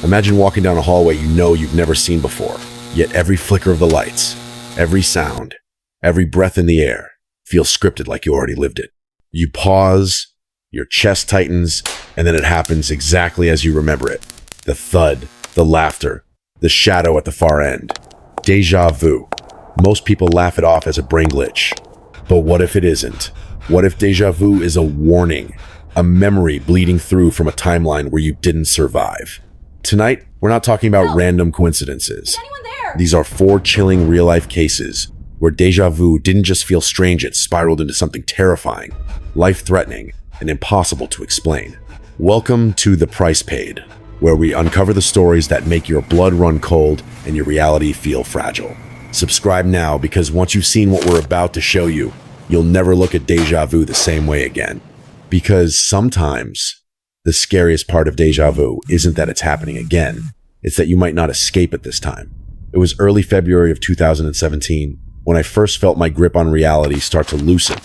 Imagine walking down a hallway you know you've never seen before, yet every flicker of the lights, every sound, every breath in the air feels scripted like you already lived it. You pause, your chest tightens, and then it happens exactly as you remember it. The thud, the laughter, the shadow at the far end. Déjà vu. Most people laugh it off as a brain glitch. But what if it isn't? What if déjà vu is a warning, a memory bleeding through from a timeline where you didn't survive? Tonight, we're not talking about random coincidences. Is anyone there? These are 4 chilling real-life cases where déjà vu didn't just feel strange, it spiraled into something terrifying, life-threatening, and impossible to explain. Welcome to The Price Paid, where we uncover the stories that make your blood run cold and your reality feel fragile. Subscribe now, because once you've seen what we're about to show you, you'll never look at déjà vu the same way again. Because sometimes the scariest part of déjà vu isn't that it's happening again, it's that you might not escape it this time. It was early February of 2017 when I first felt my grip on reality start to loosen.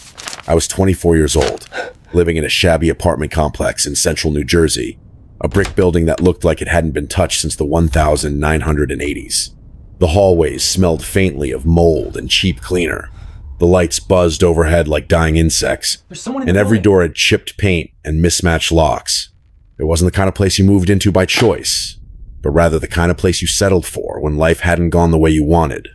I was 24 years old, living in a shabby apartment complex in central New Jersey, a brick building that looked like it hadn't been touched since the 1980s. The hallways smelled faintly of mold and cheap cleaner. The lights buzzed overhead like dying insects, and every door had chipped paint and mismatched locks. It wasn't the kind of place you moved into by choice, but rather the kind of place you settled for when life hadn't gone the way you wanted.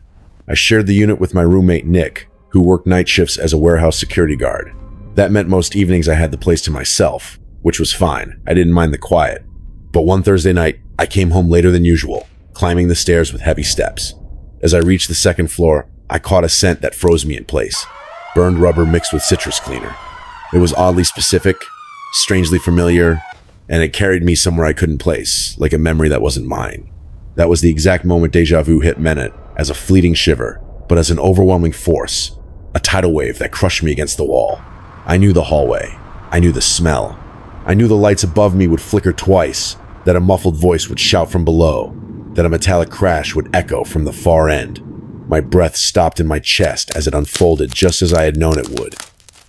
I shared the unit with my roommate Nick, who worked night shifts as a warehouse security guard. That meant most evenings I had the place to myself, which was fine. I didn't mind the quiet. But one Thursday night, I came home later than usual, climbing the stairs with heavy steps. As I reached the second floor, I caught a scent that froze me in place. Burned rubber mixed with citrus cleaner. It was oddly specific, strangely familiar, and it carried me somewhere I couldn't place, like a memory that wasn't mine. That was the exact moment déjà vu hit Menet, as a fleeting shiver, but as an overwhelming force, a tidal wave that crushed me against the wall. I knew the hallway. I knew the smell. I knew the lights above me would flicker twice, that a muffled voice would shout from below, that a metallic crash would echo from the far end. My breath stopped in my chest as it unfolded just as I had known it would.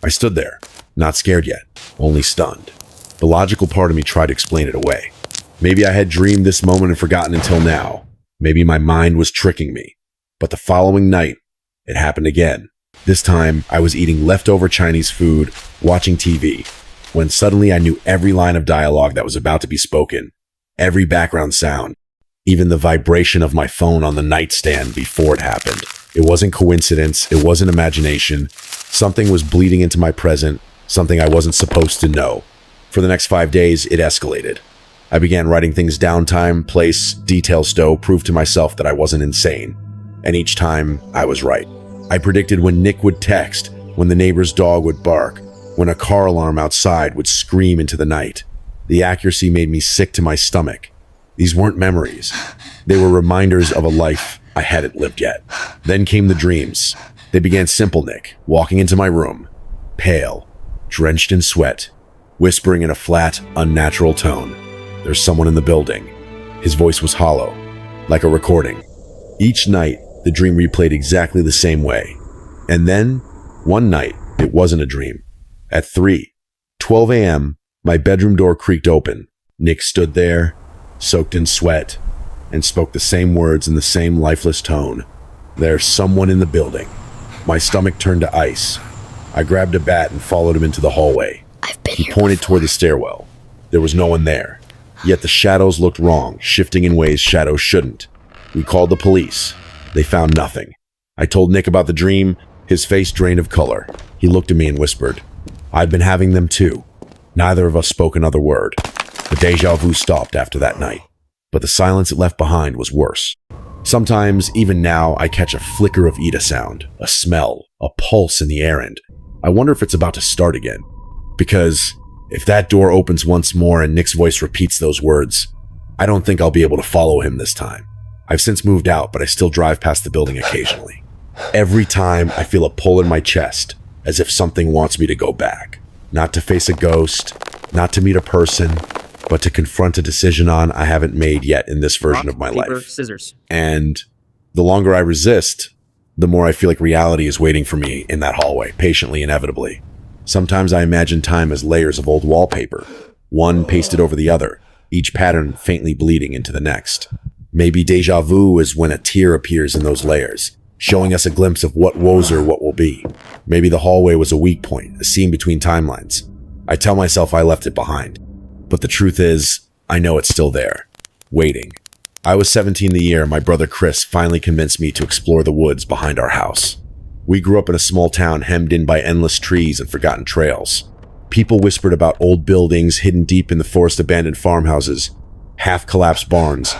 I stood there, not scared yet, only stunned. The logical part of me tried to explain it away. Maybe I had dreamed this moment and forgotten until now. Maybe my mind was tricking me. But the following night, it happened again. This time, I was eating leftover Chinese food, watching TV, when suddenly I knew every line of dialogue that was about to be spoken, every background sound, even the vibration of my phone on the nightstand before it happened. It wasn't coincidence, it wasn't imagination. Something was bleeding into my present, something I wasn't supposed to know. For the next 5 days, it escalated. I began writing things down, time, place, detail stow, prove to myself that I wasn't insane. And each time, I was right. I predicted when Nick would text, when the neighbor's dog would bark, when a car alarm outside would scream into the night. The accuracy made me sick to my stomach. These weren't memories. They were reminders of a life I hadn't lived yet. Then came the dreams. They began simple, Nick, walking into my room, pale, drenched in sweat, whispering in a flat, unnatural tone. There's someone in the building. His voice was hollow, like a recording. Each night, the dream replayed exactly the same way. And then, one night, it wasn't a dream. At 3:12 a.m., my bedroom door creaked open. Nick stood there, soaked in sweat, and spoke the same words in the same lifeless tone. There's someone in the building. My stomach turned to ice. I grabbed a bat and followed him into the hallway. He pointed toward the stairwell. There was no one there. Yet the shadows looked wrong, shifting in ways shadows shouldn't. We called the police. They found nothing. I told Nick about the dream. His face drained of color. He looked at me and whispered, "I've been having them too." Neither of us spoke another word. The déjà vu stopped after that night, but the silence it left behind was worse. Sometimes, even now, I catch a flicker of Ida sound, a smell, a pulse in the air, and I wonder if it's about to start again. Because if that door opens once more and Nick's voice repeats those words, I don't think I'll be able to follow him this time. I've since moved out, but I still drive past the building occasionally. Every time I feel a pull in my chest, as if something wants me to go back. Not to face a ghost, not to meet a person, but to confront a decision I haven't made yet in this version of my life. Scissors. And the longer I resist, the more I feel like reality is waiting for me in that hallway, patiently, inevitably. Sometimes I imagine time as layers of old wallpaper, one pasted over the other, each pattern faintly bleeding into the next. Maybe déjà vu is when a tear appears in those layers, showing us a glimpse of what was or what will be. Maybe the hallway was a weak point, a seam between timelines. I tell myself I left it behind. But the truth is, I know it's still there, waiting. I was 17 the year my brother Chris finally convinced me to explore the woods behind our house. We grew up in a small town hemmed in by endless trees and forgotten trails. People whispered about old buildings hidden deep in the forest, abandoned farmhouses, half-collapsed barns,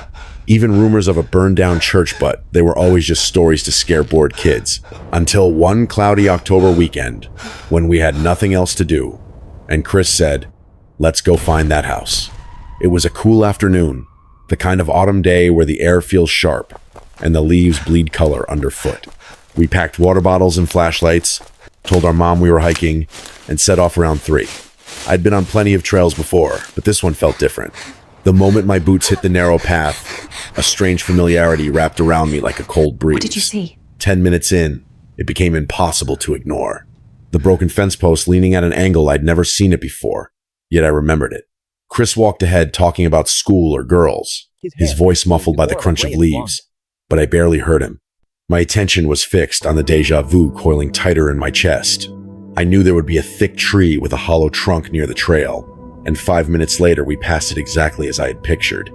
even rumors of a burned-down church, but they were always just stories to scare bored kids. Until one cloudy October weekend, when we had nothing else to do, and Chris said, "Let's go find that house." It was a cool afternoon, the kind of autumn day where the air feels sharp and the leaves bleed color underfoot. We packed water bottles and flashlights, told our mom we were hiking, and set off around 3. I'd been on plenty of trails before, but this one felt different. The moment my boots hit the narrow path, a strange familiarity wrapped around me like a cold breeze. What did you see? 10 minutes in, it became impossible to ignore. The broken fence post leaning at an angle I'd never seen it before, yet I remembered it. Chris walked ahead talking about school or girls, his voice muffled by the crunch of leaves, but I barely heard him. My attention was fixed on the déjà vu coiling tighter in my chest. I knew there would be a thick tree with a hollow trunk near the trail, and 5 minutes later we passed it exactly as I had pictured.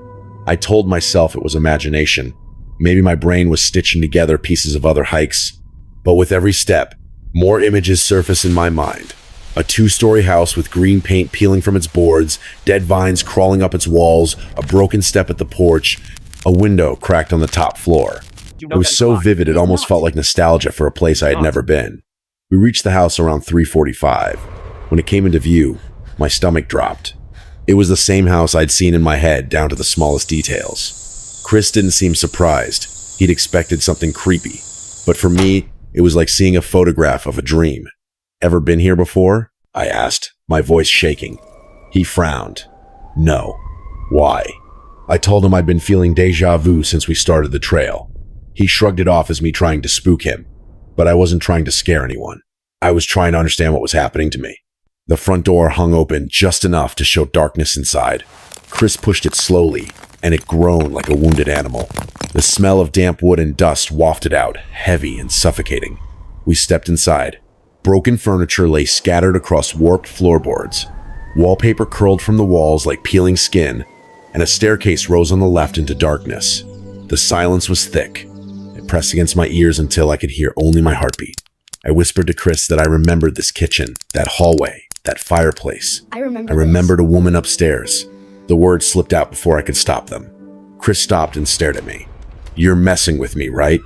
I told myself it was imagination. Maybe my brain was stitching together pieces of other hikes. But with every step, more images surface in my mind. A 2-story house with green paint peeling from its boards, dead vines crawling up its walls, a broken step at the porch, a window cracked on the top floor. It was so vivid it almost felt like nostalgia for a place I had never been. We reached the house around 3:45. When it came into view, my stomach dropped. It was the same house I'd seen in my head down to the smallest details. Chris didn't seem surprised. He'd expected something creepy. But for me, it was like seeing a photograph of a dream. "Ever been here before?" I asked, my voice shaking. He frowned. "No." "Why?" I told him I'd been feeling déjà vu since we started the trail. He shrugged it off as me trying to spook him. But I wasn't trying to scare anyone. I was trying to understand what was happening to me. The front door hung open just enough to show darkness inside. Chris pushed it slowly, and it groaned like a wounded animal. The smell of damp wood and dust wafted out, heavy and suffocating. We stepped inside. Broken furniture lay scattered across warped floorboards. Wallpaper curled from the walls like peeling skin, and a staircase rose on the left into darkness. The silence was thick. It pressed against my ears until I could hear only my heartbeat. I whispered to Chris that I remembered this kitchen, that hallway, that fireplace. I remembered a woman upstairs. The words slipped out before I could stop them. Chris stopped and stared at me. "You're messing with me, right?"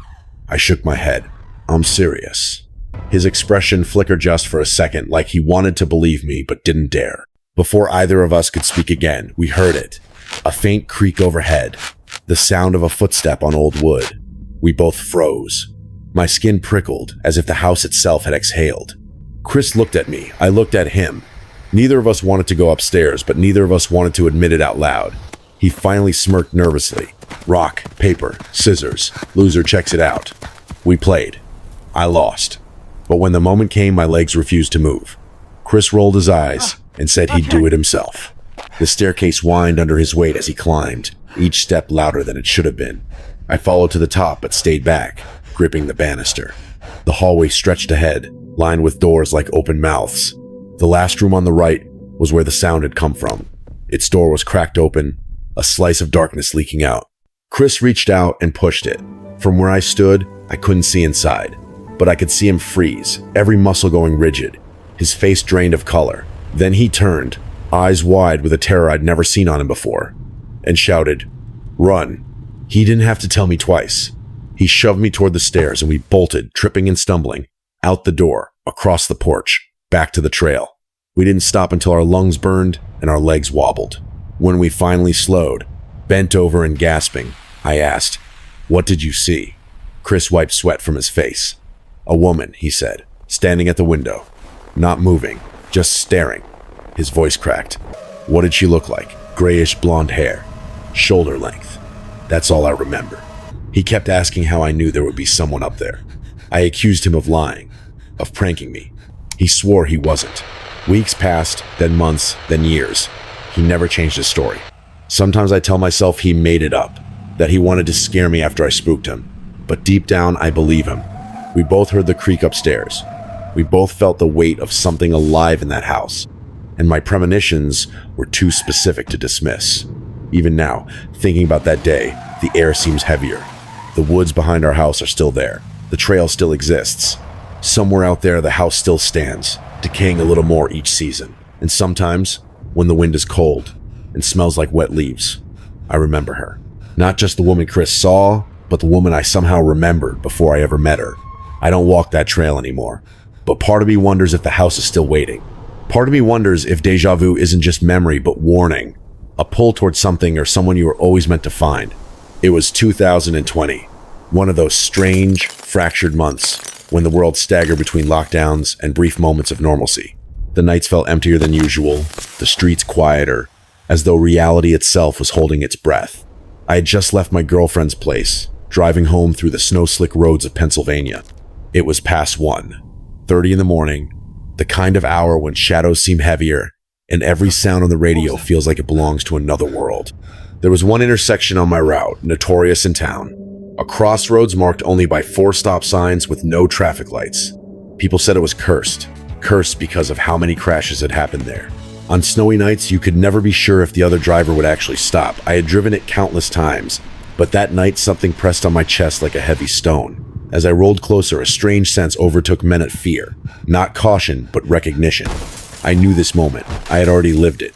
I shook my head. "I'm serious." His expression flickered just for a second, like he wanted to believe me but didn't dare. Before either of us could speak again, we heard it. A faint creak overhead. The sound of a footstep on old wood. We both froze. My skin prickled, as if the house itself had exhaled. Chris looked at me. I looked at him. Neither of us wanted to go upstairs, but neither of us wanted to admit it out loud. He finally smirked nervously. "Rock, paper, scissors. Loser checks it out." We played. I lost. But when the moment came, my legs refused to move. Chris rolled his eyes and said he'd do it himself. The staircase whined under his weight as he climbed, each step louder than it should have been. I followed to the top but stayed back, gripping the banister. The hallway stretched ahead, lined with doors like open mouths. The last room on the right was where the sound had come from. Its door was cracked open, a slice of darkness leaking out. Chris reached out and pushed it. From where I stood, I couldn't see inside, but I could see him freeze, every muscle going rigid, his face drained of color. Then he turned, eyes wide with a terror I'd never seen on him before, and shouted, "Run." He didn't have to tell me twice. He shoved me toward the stairs and we bolted, tripping and stumbling, out the door, across the porch, back to the trail. We didn't stop until our lungs burned and our legs wobbled. When we finally slowed, bent over and gasping, I asked, "What did you see?" Chris wiped sweat from his face. "A woman," he said, standing at the window, not moving, just staring. His voice cracked. "What did she look like?" "Grayish blonde hair, shoulder length." That's all I remember. He kept asking how I knew there would be someone up there. I accused him of lying, of pranking me. He swore he wasn't. Weeks passed, then months, then years. He never changed his story. Sometimes I tell myself he made it up, that he wanted to scare me after I spooked him. But deep down, I believe him. We both heard the creak upstairs. We both felt the weight of something alive in that house. And my premonitions were too specific to dismiss. Even now, thinking about that day, the air seems heavier. The woods behind our house are still there. The trail still exists. Somewhere out there, the house still stands, decaying a little more each season. And sometimes, when the wind is cold and smells like wet leaves, I remember her. Not just the woman Chris saw, but the woman I somehow remembered before I ever met her. I don't walk that trail anymore. But part of me wonders if the house is still waiting. Part of me wonders if déjà vu isn't just memory, but warning. A pull towards something or someone you were always meant to find. It was 2020. One of those strange, fractured months when the world staggered between lockdowns and brief moments of normalcy. The nights felt emptier than usual, the streets quieter, as though reality itself was holding its breath. I had just left my girlfriend's place, driving home through the snow-slick roads of Pennsylvania. It was past 1:30 in the morning, the kind of hour when shadows seem heavier and every sound on the radio feels like it belongs to another world. There was one intersection on my route, notorious in town. A crossroads marked only by 4 stop signs with no traffic lights. People said it was cursed. Cursed because of how many crashes had happened there. On snowy nights, you could never be sure if the other driver would actually stop. I had driven it countless times, but that night something pressed on my chest like a heavy stone. As I rolled closer, a strange sense overtook men at fear. Not caution, but recognition. I knew this moment. I had already lived it.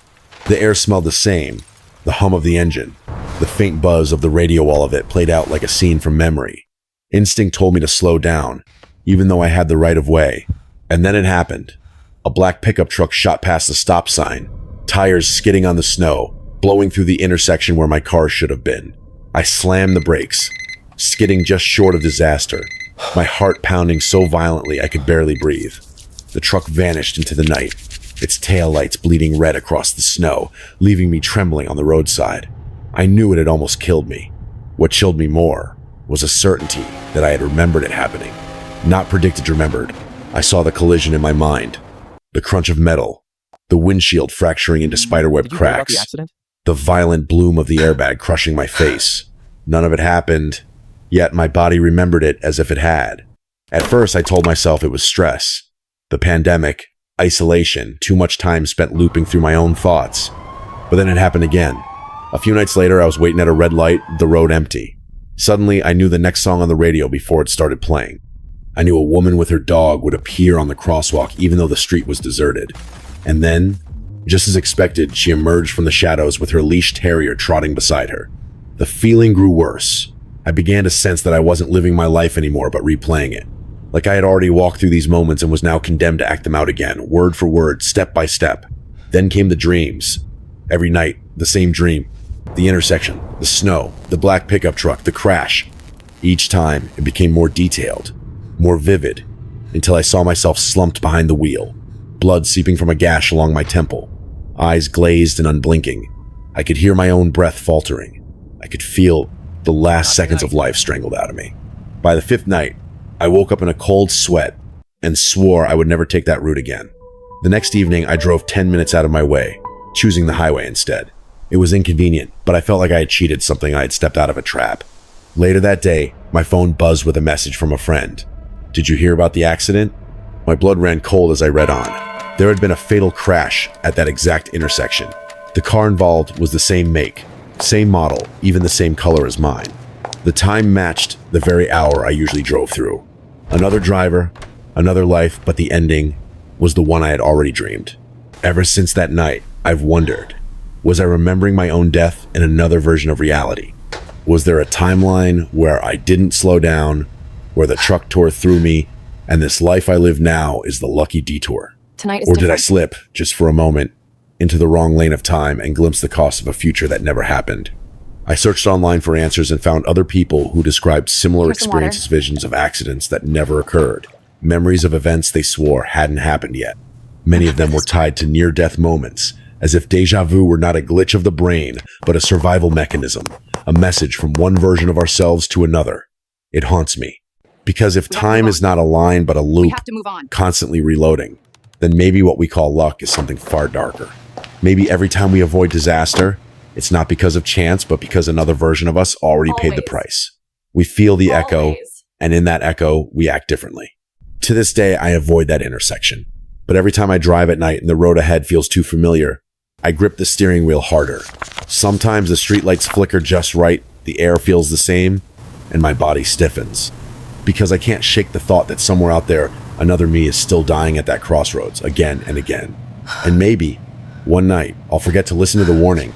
The air smelled the same. The hum of the engine. The faint buzz of the radio wall of it played out like a scene from memory. Instinct told me to slow down, even though I had the right of way. And then it happened. A black pickup truck shot past the stop sign, tires skidding on the snow, blowing through the intersection where my car should have been. I slammed the brakes, skidding just short of disaster, my heart pounding so violently I could barely breathe. The truck vanished into the night, its taillights bleeding red across the snow, leaving me trembling on the roadside. I knew it had almost killed me. What chilled me more was a certainty that I had remembered it happening. Not predicted, remembered. I saw the collision in my mind. The crunch of metal, the windshield fracturing into spiderweb cracks, the violent bloom of the airbag crushing my face. None of it happened, yet my body remembered it as if it had. At first, I told myself it was stress. The pandemic, isolation, too much time spent looping through my own thoughts. But then it happened again. A few nights later, I was waiting at a red light, the road empty. Suddenly, I knew the next song on the radio before it started playing. I knew a woman with her dog would appear on the crosswalk even though the street was deserted. And then, just as expected, she emerged from the shadows with her leashed terrier trotting beside her. The feeling grew worse. I began to sense that I wasn't living my life anymore but replaying it. Like I had already walked through these moments and was now condemned to act them out again, word for word, step by step. Then came the dreams. Every night, the same dream. The intersection, the snow, the black pickup truck, the crash. Each time, it became more detailed, more vivid, until I saw myself slumped behind the wheel, blood seeping from a gash along my temple, eyes glazed and unblinking. I could hear my own breath faltering. I could feel the last seconds of life strangled out of me. By the 5th night, I woke up in a cold sweat and swore I would never take that route again. The next evening, I drove 10 minutes out of my way, choosing the highway instead. It was inconvenient, but I felt like I had cheated something. I had stepped out of a trap. Later that day, my phone buzzed with a message from a friend. "Did you hear about the accident?" My blood ran cold as I read on. There had been a fatal crash at that exact intersection. The car involved was the same make, same model, even the same color as mine. The time matched the very hour I usually drove through. Another driver, another life, but the ending was the one I had already dreamed. Ever since that night, I've wondered, was I remembering my own death in another version of reality? Was there a timeline where I didn't slow down, where the truck tore through me, and this life I live now is the lucky detour? Or did I slip, just for a moment, into the wrong lane of time and glimpse the cost of a future that never happened? I searched online for answers and found other people who described similar experiences, visions of accidents that never occurred, memories of events they swore hadn't happened yet. Many of them were tied to near-death moments, as if déjà vu were not a glitch of the brain, but a survival mechanism, a message from one version of ourselves to another. It haunts me. Because if time is not a line but a loop, constantly reloading, then maybe what we call luck is something far darker. Maybe every time we avoid disaster, It's not because of chance, but because another version of us already paid the Always. price. We feel the echo, Always. and in that echo, we act differently. To this day, I avoid that intersection. But every time I drive at night and the road ahead feels too familiar, I grip the steering wheel harder. Sometimes the streetlights flicker just right, the air feels the same, and my body stiffens. Because I can't shake the thought that somewhere out there, another me is still dying at that crossroads again and again. And maybe, one night, I'll forget to listen to the warning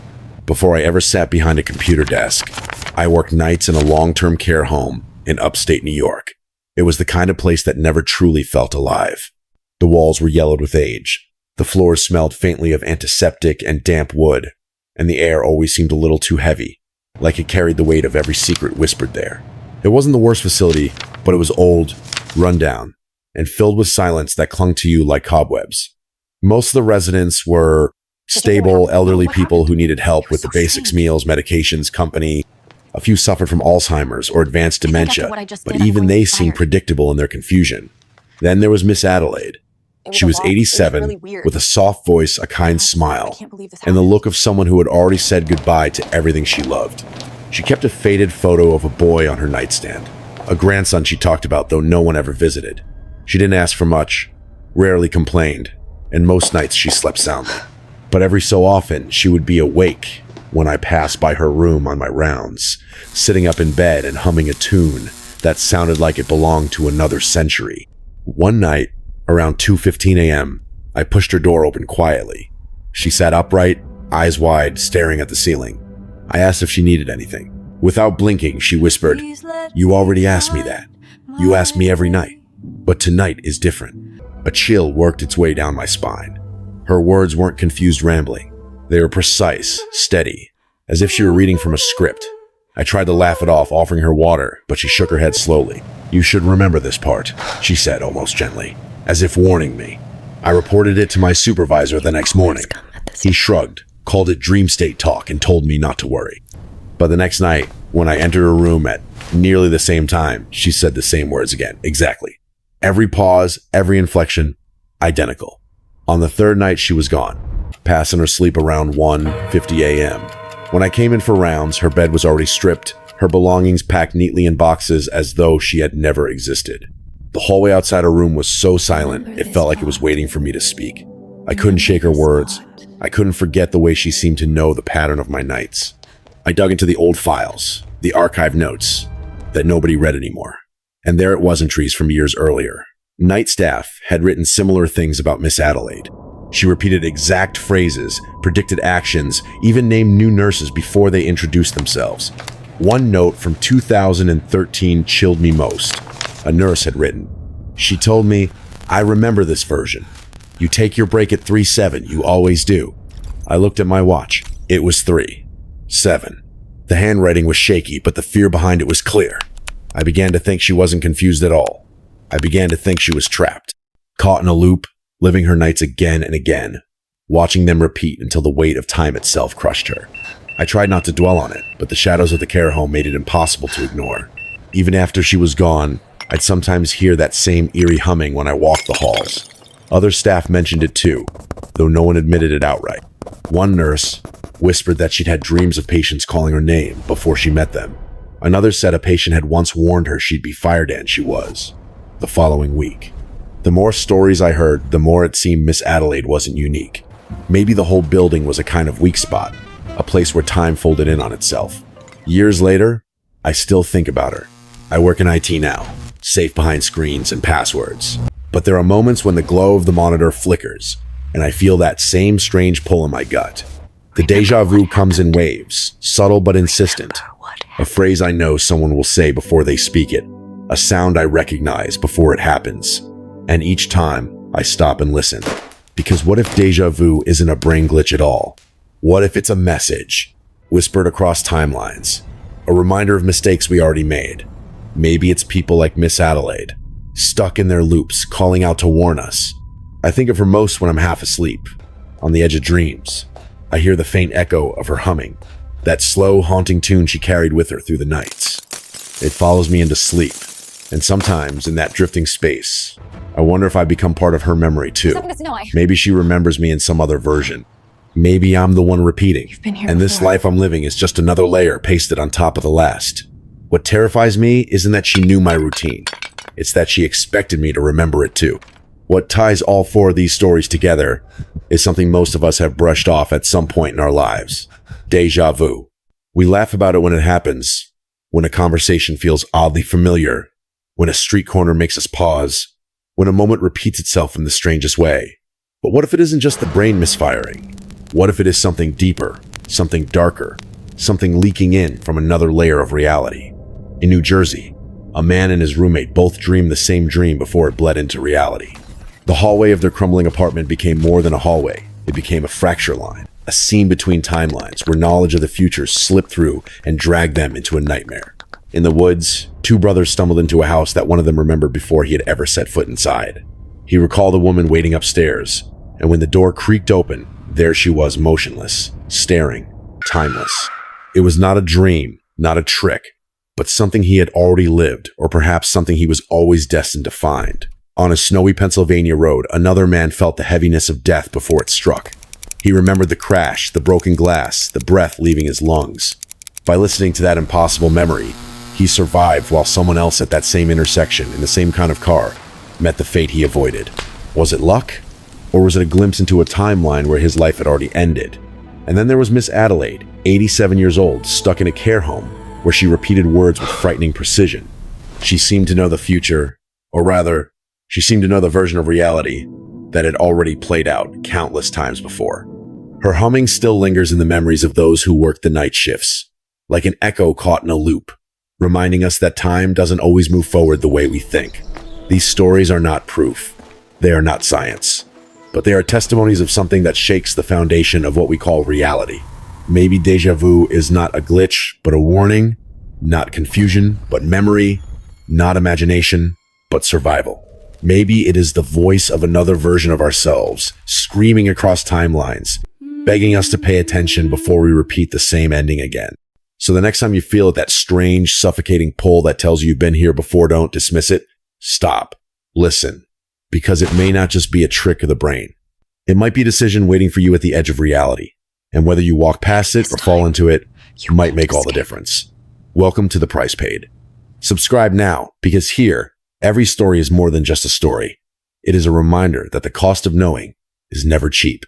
before I ever sat behind a computer desk. I worked nights in a long-term care home in upstate New York. It was the kind of place that never truly felt alive. The walls were yellowed with age. The floors smelled faintly of antiseptic and damp wood, and the air always seemed a little too heavy, like it carried the weight of every secret whispered there. It wasn't the worst facility, but it was old, run down, and filled with silence that clung to you like cobwebs. Most of the residents were stable, elderly people who needed help with the basics, meals, medications, company. A few suffered from Alzheimer's or advanced dementia, but even they seemed predictable in their confusion. Then there was Miss Adelaide. She was 87, with a soft voice, a kind smile, and the look of someone who had already said goodbye to everything she loved. She kept a faded photo of a boy on her nightstand, a grandson she talked about, though no one ever visited. She didn't ask for much, rarely complained, and most nights she slept soundly. But every so often, she would be awake when I passed by her room on my rounds, sitting up in bed and humming a tune that sounded like it belonged to another century. One night, around 2:15 a.m., I pushed her door open quietly. She sat upright, eyes wide, staring at the ceiling. I asked if she needed anything. Without blinking, she whispered, "You already asked me that. You ask me every night. But tonight is different." A chill worked its way down my spine. Her words weren't confused rambling. They were precise, steady, as if she were reading from a script. I tried to laugh it off, offering her water, but she shook her head slowly. "You should remember this part," she said almost gently, as if warning me. I reported it to my supervisor the next morning. He shrugged, called it dream state talk, and told me not to worry. But the next night, when I entered her room at nearly the same time, she said the same words again, exactly. Every pause, every inflection, identical. On the third night, she was gone, passing her sleep around 1:50 a.m. When I came in for rounds, her bed was already stripped, her belongings packed neatly in boxes as though she had never existed. The hallway outside her room was so silent, it felt like it was waiting for me to speak. I couldn't shake her words. I couldn't forget the way she seemed to know the pattern of my nights. I dug into the old files, the archived notes that nobody read anymore. And there it was, entries from years earlier. Night staff had written similar things about Miss Adelaide. She repeated exact phrases, predicted actions, even named new nurses before they introduced themselves. One note from 2013 chilled me most. A nurse had written. She told me, "I remember this version. You take your break at 3:07, you always do." I looked at my watch. It was 3:07. The handwriting was shaky, but the fear behind it was clear. I began to think she wasn't confused at all. I began to think she was trapped, caught in a loop, living her nights again and again, watching them repeat until the weight of time itself crushed her. I tried not to dwell on it, but the shadows of the care home made it impossible to ignore. Even after she was gone, I'd sometimes hear that same eerie humming when I walked the halls. Other staff mentioned it too, though no one admitted it outright. One nurse whispered that she'd had dreams of patients calling her name before she met them. Another said a patient had once warned her she'd be fired, and she was. The following week. The more stories I heard, the more it seemed Miss Adelaide wasn't unique. Maybe the whole building was a kind of weak spot, a place where time folded in on itself. Years later, I still think about her. I work in IT now, safe behind screens and passwords. But there are moments when the glow of the monitor flickers, and I feel that same strange pull in my gut. The déjà vu comes in waves, subtle but insistent. A phrase I know someone will say before they speak it, a sound I recognize before it happens. And each time, I stop and listen. Because what if déjà vu isn't a brain glitch at all? What if it's a message, whispered across timelines? A reminder of mistakes we already made. Maybe it's people like Miss Adelaide, stuck in their loops, calling out to warn us. I think of her most when I'm half asleep, on the edge of dreams. I hear the faint echo of her humming, that slow, haunting tune she carried with her through the nights. It follows me into sleep, and sometimes in that drifting space, I wonder if I become part of her memory too. Maybe she remembers me in some other version, Maybe I'm the one repeating, You've been here and this before. life I'm living is just another layer pasted on top of the last. What terrifies me isn't that she knew my routine. It's that she expected me to remember it too. What ties all four of these stories together is something most of us have brushed off at some point in our lives. Déjà vu. We laugh about it when it happens, when a conversation feels oddly familiar, when a street corner makes us pause, when a moment repeats itself in the strangest way. But what if it isn't just the brain misfiring? What if it is something deeper, something darker, something leaking in from another layer of reality? In New Jersey, a man and his roommate both dreamed the same dream before it bled into reality. The hallway of their crumbling apartment became more than a hallway. It became a fracture line, a seam between timelines where knowledge of the future slipped through and dragged them into a nightmare. In the woods, two brothers stumbled into a house that one of them remembered before he had ever set foot inside. He recalled a woman waiting upstairs, and when the door creaked open, there she was, motionless, staring, timeless. It was not a dream, not a trick, but something he had already lived, or perhaps something he was always destined to find. On a snowy Pennsylvania road, another man felt the heaviness of death before it struck. He remembered the crash, the broken glass, the breath leaving his lungs. By listening to that impossible memory, he survived while someone else at that same intersection, in the same kind of car, met the fate he avoided. Was it luck? Or was it a glimpse into a timeline where his life had already ended? And then there was Miss Adelaide, 87 years old, stuck in a care home, where she repeated words with frightening precision. She seemed to know the future, or rather, she seemed to know the version of reality that had already played out countless times before. Her humming still lingers in the memories of those who worked the night shifts, like an echo caught in a loop, reminding us that time doesn't always move forward the way we think. These stories are not proof. They are not science. But they are testimonies of something that shakes the foundation of what we call reality. Maybe déjà vu is not a glitch, but a warning, not confusion, but memory, not imagination, but survival. Maybe it is the voice of another version of ourselves, screaming across timelines, begging us to pay attention before we repeat the same ending again. So the next time you feel that strange, suffocating pull that tells you you've been here before, don't dismiss it. Stop. Listen. Because it may not just be a trick of the brain. It might be a decision waiting for you at the edge of reality. And whether you walk past it or fall into it, might make all the difference. Welcome to The Price Paid. Subscribe now, because here, every story is more than just a story. It is a reminder that the cost of knowing is never cheap.